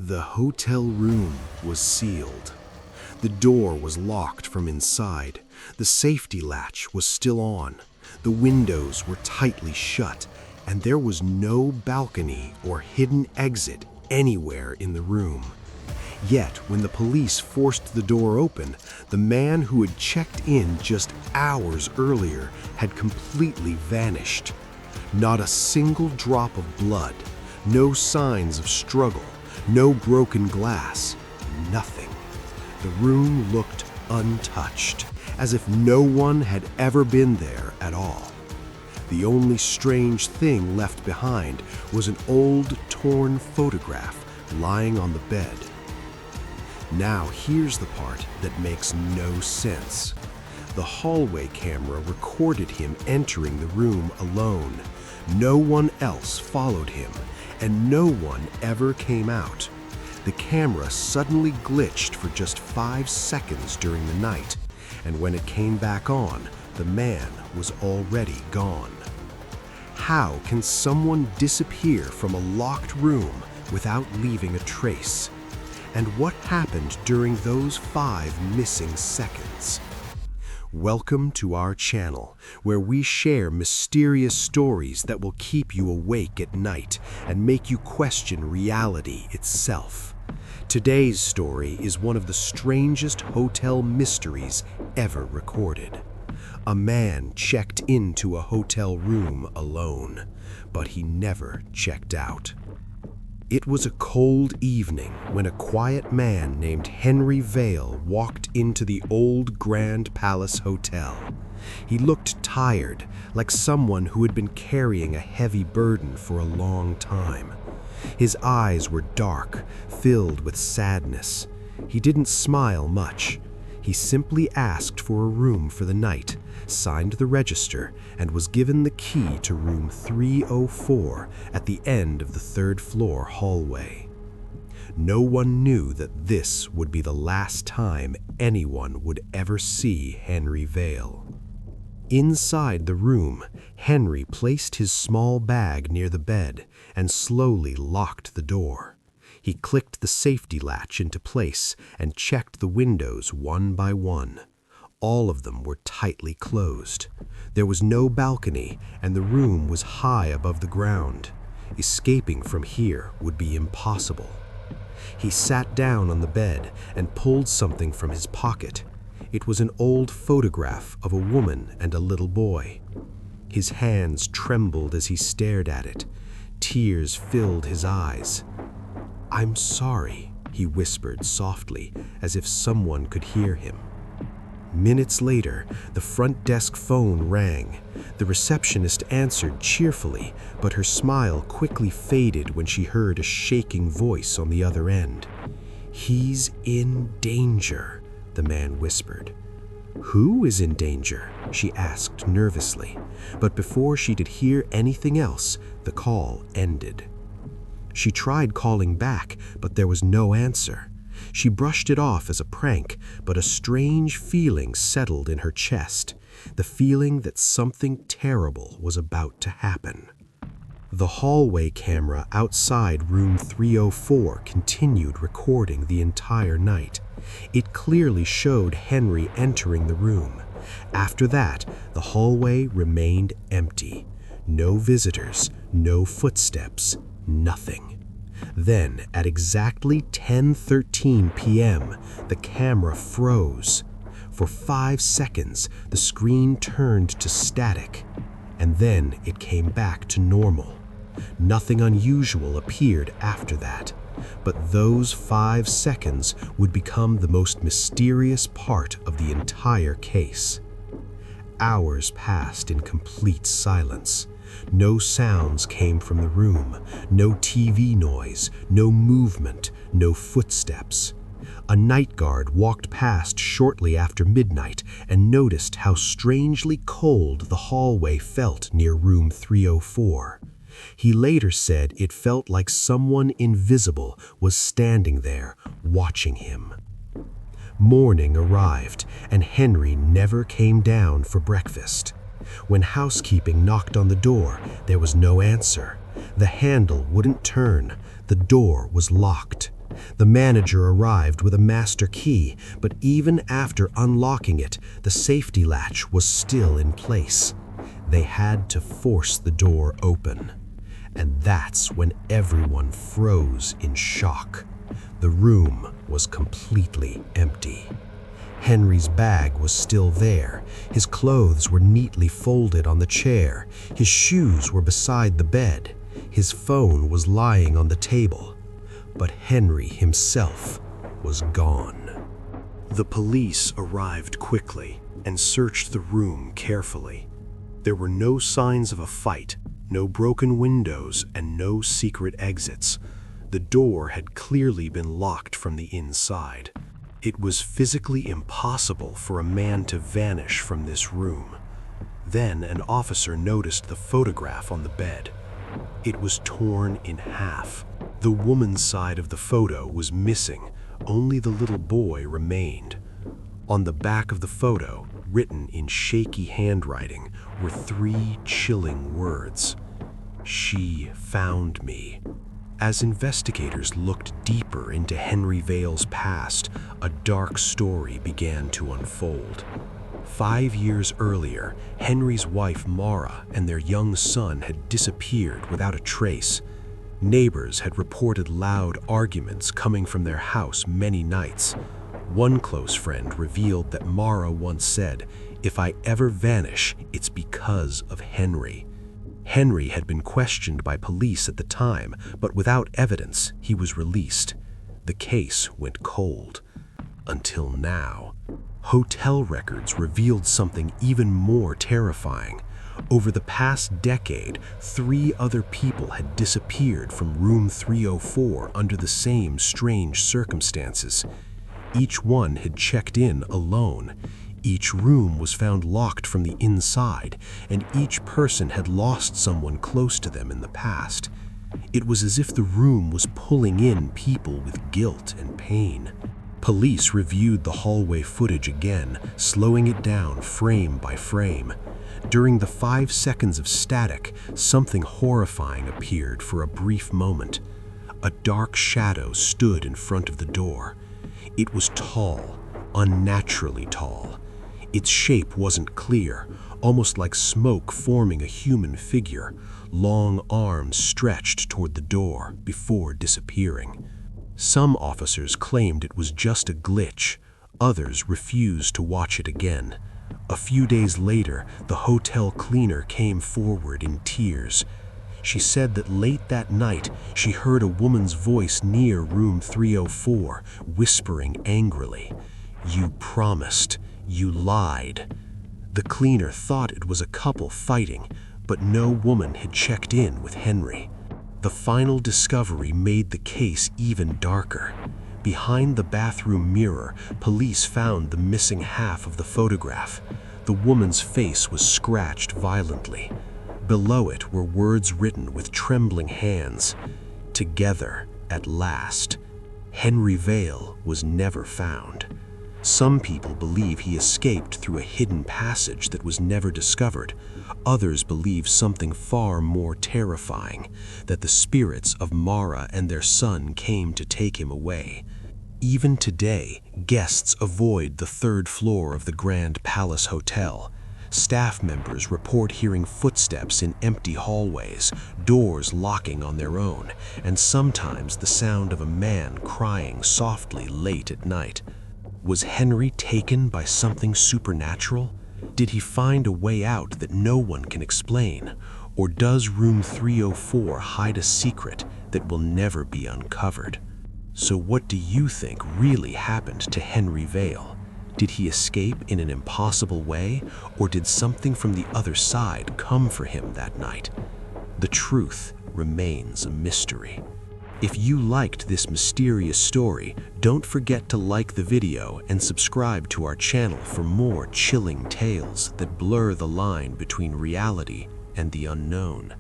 The hotel room was sealed. The door was locked from inside. The safety latch was still on. The windows were tightly shut, and there was no balcony or hidden exit anywhere in the room. Yet, when the police forced the door open, the man who had checked in just hours earlier had completely vanished. Not a single drop of blood, no signs of struggle, no broken glass, nothing. The room looked untouched, as if no one had ever been there at all. The only strange thing left behind was an old, torn photograph lying on the bed. Now here's the part that makes no sense. The hallway camera recorded him entering the room alone. No one else followed him, and no one ever came out. The camera suddenly glitched for just 5 seconds during the night, and when it came back on, the man was already gone. How can someone disappear from a locked room without leaving a trace? And what happened during those 5 missing seconds? Welcome to our channel, where we share mysterious stories that will keep you awake at night and make you question reality itself. Today's story is one of the strangest hotel mysteries ever recorded. A man checked into a hotel room alone, but he never checked out. It was a cold evening when a quiet man named Henry Vale walked into the old Grand Palace Hotel. He looked tired, like someone who had been carrying a heavy burden for a long time. His eyes were dark, filled with sadness. He didn't smile much. He simply asked for a room for the night, signed the register, and was given the key to room 304 at the end of the 3rd floor hallway. No one knew that this would be the last time anyone would ever see Henry Vale. Inside the room, Henry placed his small bag near the bed and slowly locked the door. He clicked the safety latch into place and checked the windows one by one. All of them were tightly closed. There was no balcony, and the room was high above the ground. Escaping from here would be impossible. He sat down on the bed and pulled something from his pocket. It was an old photograph of a woman and a little boy. His hands trembled as he stared at it. Tears filled his eyes. "I'm sorry," he whispered softly, as if someone could hear him. Minutes later, the front desk phone rang. The receptionist answered cheerfully, but her smile quickly faded when she heard a shaking voice on the other end. "He's in danger," the man whispered. "Who is in danger?" she asked nervously, but before she could hear anything else, the call ended. She tried calling back, but there was no answer. She brushed it off as a prank, but a strange feeling settled in her chest, the feeling that something terrible was about to happen. The hallway camera outside room 304 continued recording the entire night. It clearly showed Henry entering the room. After that, the hallway remained empty. No visitors, no footsteps, nothing. Then, at exactly 10:13 p.m., the camera froze. For 5 seconds, the screen turned to static, and then it came back to normal. Nothing unusual appeared after that, but those 5 seconds would become the most mysterious part of the entire case. Hours passed in complete silence. No sounds came from the room, no TV noise, no movement, no footsteps. A night guard walked past shortly after midnight and noticed how strangely cold the hallway felt near room 304. He later said it felt like someone invisible was standing there, watching him. Morning arrived, and Henry never came down for breakfast. When housekeeping knocked on the door, there was no answer. The handle wouldn't turn. The door was locked. The manager arrived with a master key, but even after unlocking it, the safety latch was still in place. They had to force the door open. And that's when everyone froze in shock. The room was completely empty. Henry's bag was still there. His clothes were neatly folded on the chair. His shoes were beside the bed. His phone was lying on the table. But Henry himself was gone. The police arrived quickly and searched the room carefully. There were no signs of a fight, no broken windows, and no secret exits. The door had clearly been locked from the inside. It was physically impossible for a man to vanish from this room. Then an officer noticed the photograph on the bed. It was torn in half. The woman's side of the photo was missing. Only the little boy remained. On the back of the photo, written in shaky handwriting, were 3 chilling words. "She found me." As investigators looked deeper into Henry Vale's past, a dark story began to unfold. 5 years earlier, Henry's wife Mara and their young son had disappeared without a trace. Neighbors had reported loud arguments coming from their house many nights. One close friend revealed that Mara once said, "If I ever vanish, it's because of Henry." Henry had been questioned by police at the time, but without evidence, he was released. The case went cold. Until now. Hotel records revealed something even more terrifying. Over the past decade, 3 other people had disappeared from room 304 under the same strange circumstances. Each one had checked in alone. Each room was found locked from the inside, and each person had lost someone close to them in the past. It was as if the room was pulling in people with guilt and pain. Police reviewed the hallway footage again, slowing it down frame by frame. During the 5 seconds of static, something horrifying appeared for a brief moment. A dark shadow stood in front of the door. It was tall, unnaturally tall. Its shape wasn't clear, almost like smoke forming a human figure. Long arms stretched toward the door before disappearing. Some officers claimed it was just a glitch. Others refused to watch it again. A few days later, the hotel cleaner came forward in tears. She said that late that night, she heard a woman's voice near room 304, whispering angrily, "You promised. You lied." The cleaner thought it was a couple fighting, but no woman had checked in with Henry. The final discovery made the case even darker. Behind the bathroom mirror, police found the missing half of the photograph. The woman's face was scratched violently. Below it were words written with trembling hands. "Together, at last." Henry Vale was never found. Some people believe he escaped through a hidden passage that was never discovered. Others believe something far more terrifying, that the spirits of Mara and their son came to take him away. Even today, guests avoid the 3rd floor of the Grand Palace Hotel. Staff members report hearing footsteps in empty hallways, doors locking on their own, and sometimes the sound of a man crying softly late at night. Was Henry taken by something supernatural? Did he find a way out that no one can explain? Or does room 304 hide a secret that will never be uncovered? So what do you think really happened to Henry Vale? Did he escape in an impossible way, or did something from the other side come for him that night? The truth remains a mystery. If you liked this mysterious story, don't forget to like the video and subscribe to our channel for more chilling tales that blur the line between reality and the unknown.